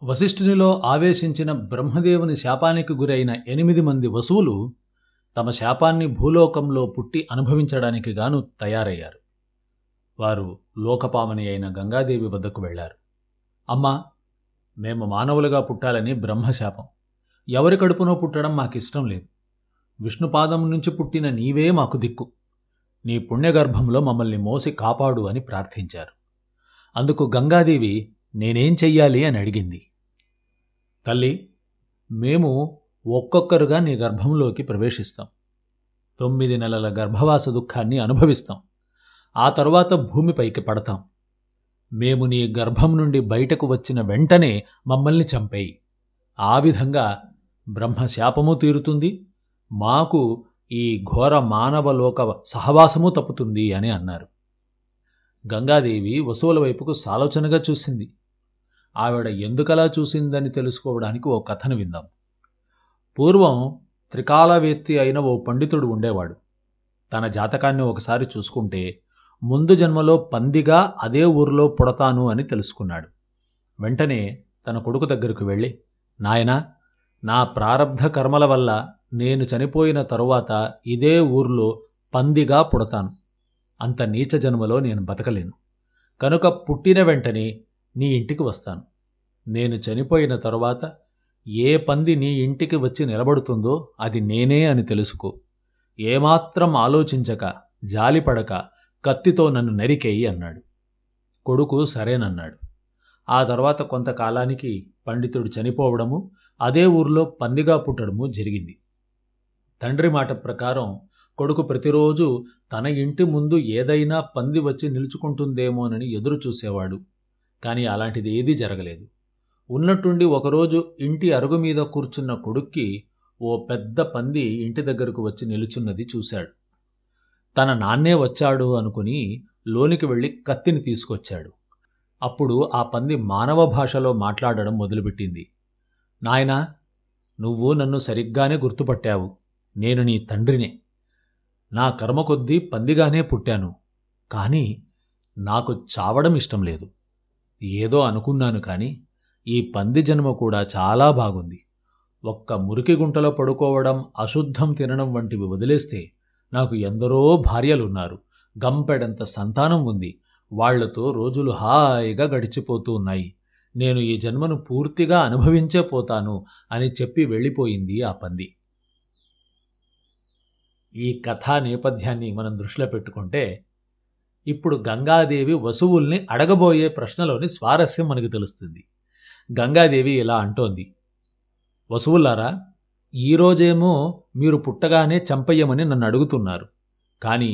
వశిష్ఠునిలో ఆవేశించిన బ్రహ్మదేవుని శాపానికి గురైన 8 మంది వసువులు తమ శాపాన్ని భూలోకంలో పుట్టి అనుభవించడానికి గాను తయారయ్యారు. వారు లోకపావని అయిన గంగాదేవి వద్దకు వెళ్లారు. అమ్మా, మేము మానవులుగా పుట్టాలని బ్రహ్మశాపం. ఎవరి కడుపునో పుట్టడం మాకిష్టం లేదు. విష్ణుపాదం నుంచి పుట్టిన నీవే మాకు దిక్కు. నీ పుణ్యగర్భంలో మమ్మల్ని మోసి కాపాడు అని ప్రార్థించారు. అందుకు గంగాదేవి నేనేం చెయ్యాలి అని అడిగింది. తల్లి, మేము ఒక్కొక్కరుగా నీ గర్భంలోకి ప్రవేశిస్తాం. 9 నెలల గర్భవాస దుఃఖాన్ని అనుభవిస్తాం. ఆ తరువాత భూమిపైకి పడతాం. మేము నీ గర్భం నుండి బయటకు వచ్చిన వెంటనే మమ్మల్ని చంపేయి. ఆ విధంగా బ్రహ్మశాపము తీరుతుంది, మాకు ఈ ఘోర మానవలోక సహవాసము తప్పుతుంది అని అన్నారు. గంగాదేవి వసువుల వైపుకు సాలోచనగా చూసింది. ఆవిడ ఎందుకలా చూసిందని తెలుసుకోవడానికి ఓ కథను విందాం. పూర్వం త్రికాలవేత్తి అయిన ఓ పండితుడు ఉండేవాడు. తన జాతకాన్ని ఒకసారి చూసుకుంటే ముందు జన్మలో పందిగా అదే ఊరిలో పుడతాను అని తెలుసుకున్నాడు. వెంటనే తన కొడుకు దగ్గరకు వెళ్ళి, నాయనా, నా ప్రారబ్ధ కర్మల వల్ల నేను చనిపోయిన తరువాత ఇదే ఊర్లో పందిగా పుడతాను. అంత నీచ జన్మలో నేను బతకలేను. కనుక పుట్టిన వెంటనే నీ ఇంటికి వస్తాను. నేను చనిపోయిన తరువాత ఏ పంది నీ ఇంటికి వచ్చి నిలబడుతుందో అది నేనే అని తెలుసుకో. ఏమాత్రం ఆలోచించక, జాలిపడక కత్తితో నన్ను నరికేయి అన్నాడు. కొడుకు సరేనన్నాడు. ఆ తర్వాత కొంతకాలానికి పండితుడు చనిపోవడము, అదే ఊర్లో పందిగా పుట్టడము జరిగింది. తండ్రి మాట ప్రకారం కొడుకు ప్రతిరోజు తన ఇంటి ముందు ఏదైనా పంది వచ్చి నిలుచుకుంటుందేమోనని ఎదురు చూసేవాడు. కానీ అలాంటిది ఏదీ జరగలేదు. ఉన్నట్టుండి ఒకరోజు ఇంటి అరుగు మీద కూర్చున్న కొడుక్కి ఓ పెద్ద పంది ఇంటి దగ్గరకు వచ్చి నిలుచున్నది చూశాడు. తన నాన్నే వచ్చాడు అనుకుని లోనికి వెళ్ళి కత్తిని తీసుకొచ్చాడు. అప్పుడు ఆ పంది మానవ భాషలో మాట్లాడడం మొదలుపెట్టింది. నాయనా, నువ్వు నన్ను సరిగ్గానే గుర్తుపట్టావు. నేను నీ తండ్రినే. నా కర్మ కొద్దీ పందిగానే పుట్టాను. కానీ నాకు చావడం ఇష్టం లేదు. ఏదో అనుకున్నాను, కానీ ఈ పంది జన్మ కూడా చాలా బాగుంది. ఒక్క మురికి గుంటలో పడుకోవడం, అశుద్ధం తినడం వంటివి వదిలేస్తే నాకు ఎందరో భార్యలున్నారు, గంపెడంత సంతానం ఉంది. వాళ్లతో రోజులు హాయిగా గడిచిపోతూ ఉన్నాయి. నేను ఈ జన్మను పూర్తిగా అనుభవించే పోతాను అని చెప్పి వెళ్ళిపోయింది ఆ పంది. ఈ కథా నేపథ్యాన్ని మనం దృష్టిలో పెట్టుకుంటే ఇప్పుడు గంగాదేవి వసువుల్ని అడగబోయే ప్రశ్నలోని స్వారస్యం మనకు తెలుస్తుంది. గంగాదేవి ఇలా అంటోంది, వసువులారా, ఈరోజేమో మీరు పుట్టగానే చంపయ్యమని నన్ను అడుగుతున్నారు. కానీ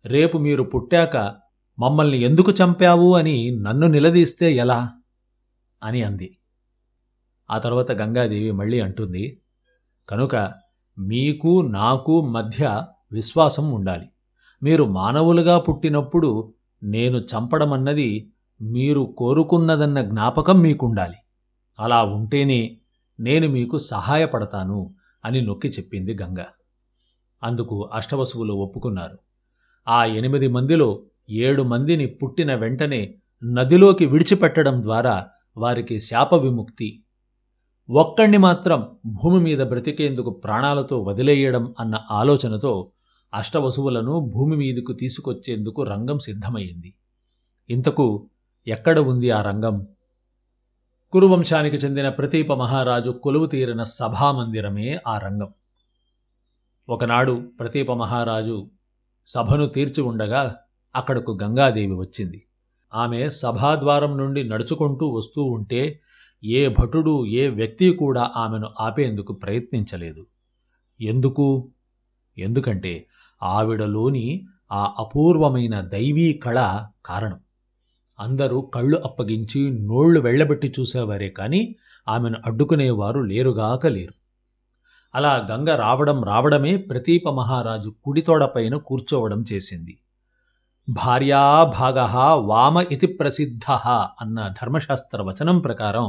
రేపు మీరు పుట్టాక మమ్మల్ని ఎందుకు చంపావు అని నన్ను నిలదీస్తే ఎలా అని అంది. ఆ తర్వాత గంగాదేవి మళ్ళీ అంటుంది, కనుక మీకు నాకు మధ్య విశ్వాసం ఉండాలి. మీరు మానవులుగా పుట్టినప్పుడు నేను చంపడమన్నది మీరు కోరుకున్నదన్న జ్ఞాపకం మీకుండాలి. అలా ఉంటేనే నేను మీకు సహాయపడతాను అని నొక్కి చెప్పింది గంగ. అందుకు అష్టవసువులు ఒప్పుకున్నారు. ఆ 8 మందిలో 7 మందిని పుట్టిన వెంటనే నదిలోకి విడిచిపెట్టడం ద్వారా వారికి శాప విముక్తి, ఒక్కణ్ణి మాత్రం భూమి మీద బ్రతికేందుకు ప్రాణాలతో వదిలేయడం అన్న ఆలోచనతో అష్టవసువులను భూమి మీదకు తీసుకొచ్చేందుకు రంగం సిద్ధమయ్యింది. ఇంతకు ఎక్కడ ఉంది ఆ రంగం? కురువంశానికి చెందిన ప్రతీప మహారాజు కొలువు తీరిన సభామందిరమే ఆ రంగం. ఒకనాడు ప్రతీప మహారాజు సభను తీర్చి ఉండగా అక్కడకు గంగాదేవి వచ్చింది. ఆమె సభాద్వారం నుండి నడుచుకుంటూ వస్తూ ఉంటే ఏ భటుడు, ఏ వ్యక్తి కూడా ఆమెను ఆపేందుకు ప్రయత్నించలేదు. ఎందుకంటే ఆవిడలోని ఆ అపూర్వమైన దైవీ కళ కారణం. అందరూ కళ్ళు అప్పగించి నోళ్లు వెళ్లబెట్టి చూసేవారే కానీ ఆమెను అడ్డుకునేవారు లేరుగాక లేరు. అలా గంగ రావడమే ప్రతీప మహారాజు కుడితోడపైన కూర్చోవడం చేసింది. భార్యాభాగః వామ ఇతి ప్రసిద్ధః అన్న ధర్మశాస్త్ర వచనం ప్రకారం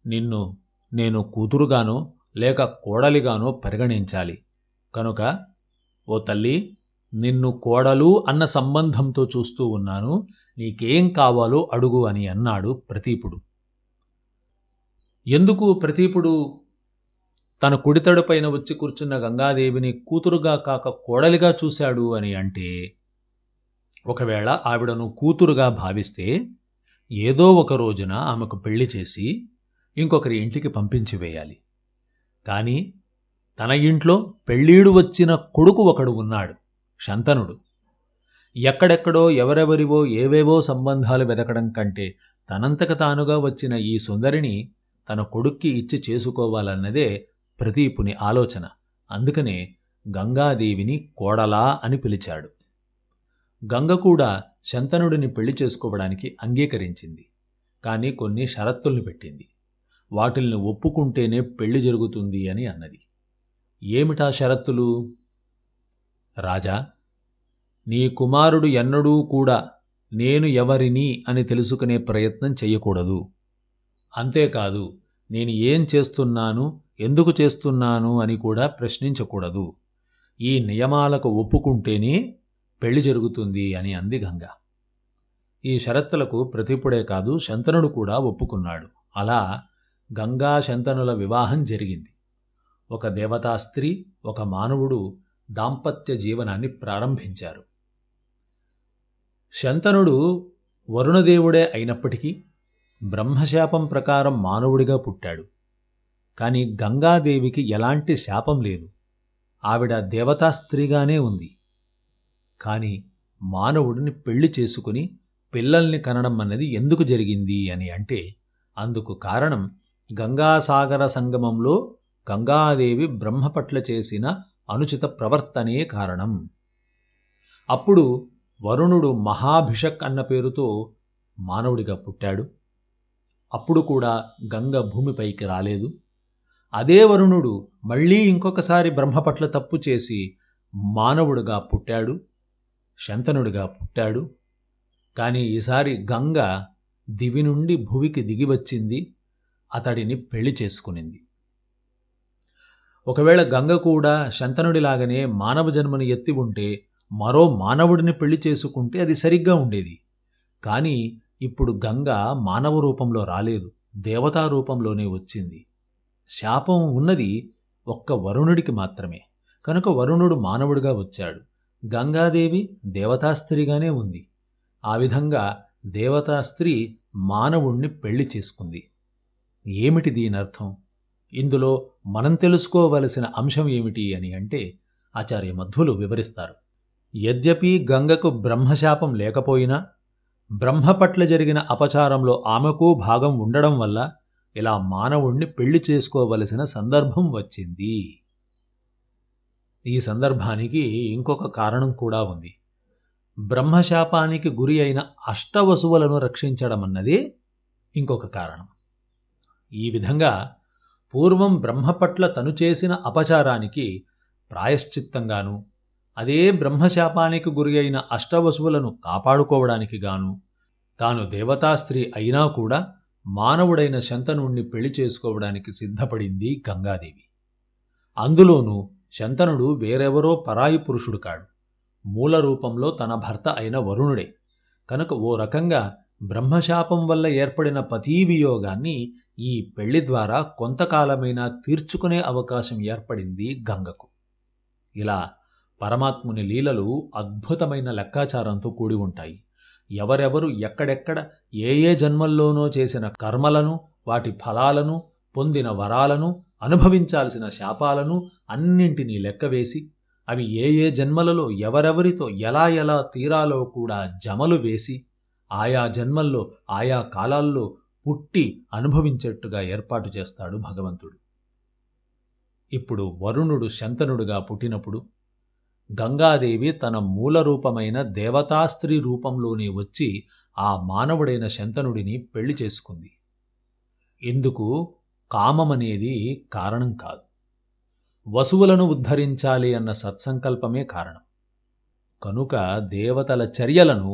నిన్ను నేను కూతురుగానో లేక కోడలిగానో పరిగణించాలి. కనుక ఓ తల్లి, నిన్ను కోడలు అన్న సంబంధంతో చూస్తూ ఉన్నాను. నీకేం కావాలో అడుగు అని అన్నాడు ప్రతీపుడు. ఎందుకు ప్రతీపుడు తన కుడితడుపైన వచ్చి కూర్చున్న గంగాదేవిని కూతురుగా కాక కోడలిగా చూశాడు అని అంటే, ఒకవేళ ఆవిడను కూతురుగా భావిస్తే ఏదో ఒక రోజున ఆమెకు పెళ్లి చేసి ఇంకొకరి ఇంటికి పంపించి వేయాలి. కానీ తన ఇంట్లో పెళ్ళీడు వచ్చిన కొడుకు ఒకడు ఉన్నాడు, శంతనుడు. ఎక్కడెక్కడో ఎవరెవరివో ఏవేవో సంబంధాలు వెదకడం కంటే తనంతక తానుగా వచ్చిన ఈ సుందరిని తన కొడుక్కి ఇచ్చి చేసుకోవాలన్నదే ప్రతీపుని ఆలోచన. అందుకనే గంగాదేవిని కోడలా అని పిలిచాడు. గంగ కూడా శంతనుడిని పెళ్లి చేసుకోవడానికి అంగీకరించింది. కానీ కొన్ని షరతుల్ని పెట్టింది. వాటిల్ని ఒప్పుకుంటేనే పెళ్లి జరుగుతుంది అని అన్నది. ఏమిటా షరతులు? రాజా, నీ కుమారుడు ఎన్నడూ కూడా నేను ఎవరిని అని తెలుసుకునే ప్రయత్నం చెయ్యకూడదు. అంతేకాదు, నేను ఏం చేస్తున్నాను, ఎందుకు చేస్తున్నాను అని కూడా ప్రశ్నించకూడదు. ఈ నియమాలకు ఒప్పుకుంటేనే పెళ్లి జరుగుతుంది అని అంది గంగ. ఈ షరతులకు ప్రతిపుడే కాదు, శంతనుడు కూడా ఒప్పుకున్నాడు. అలా గంగా శంతనుల వివాహం జరిగింది. ఒక దేవతా స్త్రీ, ఒక మానవుడు దాంపత్య జీవనాన్ని ప్రారంభించారు. శంతనుడు వరుణదేవుడే అయినప్పటికీ బ్రహ్మశాపం ప్రకారం మానవుడిగా పుట్టాడు. కాని గంగాదేవికి ఎలాంటి శాపం లేదు. ఆవిడ దేవతా స్త్రీగానే ఉంది. కాని మానవుడిని పెళ్లి చేసుకుని పిల్లల్ని కనడం అన్నది ఎందుకు జరిగింది అని అంటే, అందుకు కారణం గంగాసాగర సంగమంలో గంగాదేవి బ్రహ్మ పట్ల చేసిన అనుచిత ప్రవర్తనే కారణం. అప్పుడు వరుణుడు మహాభిషక్ అన్న పేరుతో మానవుడిగా పుట్టాడు. అప్పుడు కూడా గంగ భూమిపైకి రాలేదు. అదే వరుణుడు మళ్ళీ ఇంకొకసారి బ్రహ్మ పట్ల తప్పు చేసి మానవుడిగా పుట్టాడు, శంతనుడిగా పుట్టాడు. కానీ ఈసారి గంగ దివి నుండి భువికి దిగివచ్చింది, అతడిని పెళ్లి చేసుకునింది. ఒకవేళ గంగ కూడా శంతనుడిలాగనే మానవ జన్మను ఎత్తి ఉంటే మరో మానవుడిని పెళ్లి చేసుకుంటే అది సరిగ్గా ఉండేది. కానీ ఇప్పుడు గంగ మానవ రూపంలో రాలేదు, దేవతా రూపంలోనే వచ్చింది. శాపం ఉన్నది ఒక్క వరుణుడికి మాత్రమే. కనుక వరుణుడు మానవుడిగా వచ్చాడు, గంగాదేవి దేవతాస్త్రీగానే ఉంది. ఆ విధంగా దేవతాస్త్రీ మానవుణ్ణి పెళ్లి చేసుకుంది. ఏమిటి దీనర్థం? ఇందులో మనం తెలుసుకోవలసిన అంశం ఏమిటి అని అంటే, ఆచార్య మధ్వులు వివరిస్తారు. యద్యపి గంగకు బ్రహ్మశాపం లేకపోయినా బ్రహ్మ పట్ల జరిగిన అపచారంలో ఆమెకు భాగం ఉండడం వల్ల ఇలా మానవుణ్ణి పెళ్లి చేసుకోవలసిన సందర్భం వచ్చింది. ఈ సందర్భానికి ఇంకొక కారణం కూడా ఉంది. బ్రహ్మశాపానికి గురి అయిన అష్టవసువులను రక్షించడం అన్నదే ఇంకొక కారణం. ఈ విధంగా పూర్వం బ్రహ్మ పట్ల తను చేసిన అపచారానికి ప్రాయశ్చిత్తంగాను, అదే బ్రహ్మశాపానికి గురి అయిన అష్టవసువులను కాపాడుకోవడానికి గాను తాను దేవతాస్త్రీ అయినా కూడా మానవుడైన శంతనుణ్ణి పెళ్లి చేసుకోవడానికి సిద్ధపడింది గంగాదేవి. అందులోనూ శంతనుడు వేరెవరో పరాయి పురుషుడు కాడు, మూల రూపంలో తన భర్త అయిన వరుణుడే. కనుక ఓ రకంగా బ్రహ్మశాపం వల్ల ఏర్పడిన పతీవియోగాన్ని ఈ పెళ్లి ద్వారా కొంతకాలమైనా తీర్చుకునే అవకాశం ఏర్పడింది గంగకు. ఇలా పరమాత్ముని లీలలు అద్భుతమైన లెక్కాచారంతో కూడి ఉంటాయి. ఎవరెవరు ఎక్కడెక్కడ ఏ ఏ జన్మల్లోనో చేసిన కర్మలను, వాటి ఫలాలను, పొందిన వరాలను, అనుభవించాల్సిన శాపాలను అన్నింటినీ లెక్కవేసి అవి ఏ ఏ జన్మలలో ఎవరెవరితో ఎలా ఎలా తీరాలో కూడా జమలు వేసి ఆయా జన్మల్లో ఆయా కాలాల్లో పుట్టి అనుభవించేట్టుగా ఏర్పాటు చేస్తాడు భగవంతుడు. ఇప్పుడు వరుణుడు శంతనుడుగా పుట్టినప్పుడు గంగాదేవి తన మూల రూపమైన దేవతాస్త్రీ రూపంలోనే వచ్చి ఆ మానవుడైన శంతనుడిని పెళ్లి చేసుకుంది. ఇందుకు కామమనేది కారణం కాదు, వసువులను ఉద్ధరించాలి అన్న సత్సంకల్పమే కారణం. కనుక దేవతల చర్యలను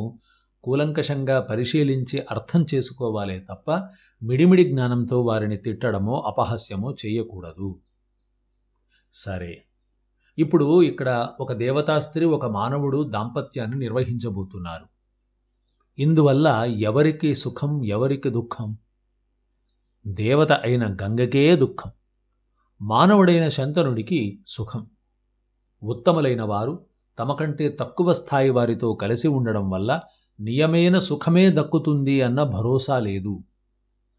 కూలంకషంగా పరిశీలించి అర్థం చేసుకోవాలే తప్ప మిడిమిడి జ్ఞానంతో వారిని తిట్టడమో అపహాస్యమో చేయకూడదు. సరే, ఇప్పుడు ఇక్కడ ఒక దేవతాస్త్రీ, ఒక మానవుడు దాంపత్యాన్ని నిర్వహించబోతున్నారు. ఇందువల్ల ఎవరికి సుఖం, ఎవరికి దుఃఖం? దేవత అయిన గంగకే దుఃఖం. మానవుడైన శంతనుడికి సుఖం. ఉత్తములైన వారు తమకంటే తక్కువ స్థాయి వారితో కలిసి ఉండడం వల్ల నియమేన సుఖమే దక్కుతుంది అన్న భరోసా లేదు.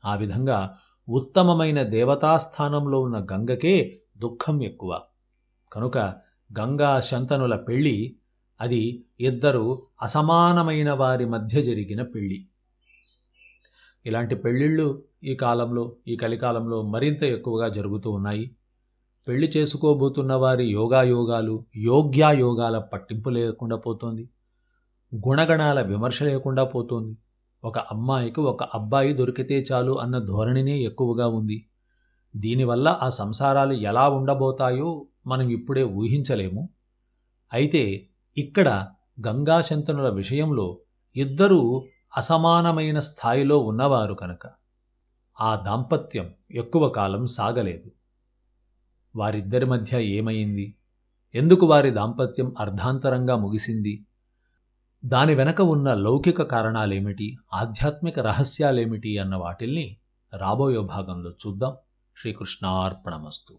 ఆ విధంగా ఉత్తమమైన దేవతాస్థానంలో ఉన్న గంగకే దుఃఖం ఎక్కువ. కనుక గంగా శంతనుల పెళ్ళి అది ఇద్దరు అసమానమైన వారి మధ్య జరిగిన పెళ్ళి. ఇలాంటి పెళ్ళిళ్ళు ఈ కలికాలంలో మరింత ఎక్కువగా జరుగుతూ ఉన్నాయి. పెళ్లి చేసుకోబోతున్న వారి యోగాయోగాలు, యోగ్యాయోగాల పట్టింపు లేకుండా పోతోంది. గుణగణాల విమర్శ లేకుండా పోతోంది. ఒక అమ్మాయికి ఒక అబ్బాయి దొరికితే చాలు అన్న ధోరణినే ఎక్కువగా ఉంది. దీనివల్ల ఆ సంసారాలు ఎలా ఉండబోతాయో మనం ఇప్పుడే ఊహించలేము. అయితే ఇక్కడ గంగాశంతనుల విషయంలో ఇద్దరూ అసమానమైన స్థాయిలో ఉన్నవారు కనుక ఆ దాంపత్యం ఎక్కువ కాలం సాగలేదు. వారిద్దరి మధ్య ఏమైంది? ఎందుకు వారి దాంపత్యం అర్ధాంతరంగా ముగిసింది? దాని వెనక ఉన్న లౌకిక కారణాలేమిటి, ఆధ్యాత్మిక రహస్యాలేమిటి అన్న వాటిల్ని రాబోయే భాగంలో చూద్దాం. శ్రీకృష్ణార్పణమస్తు.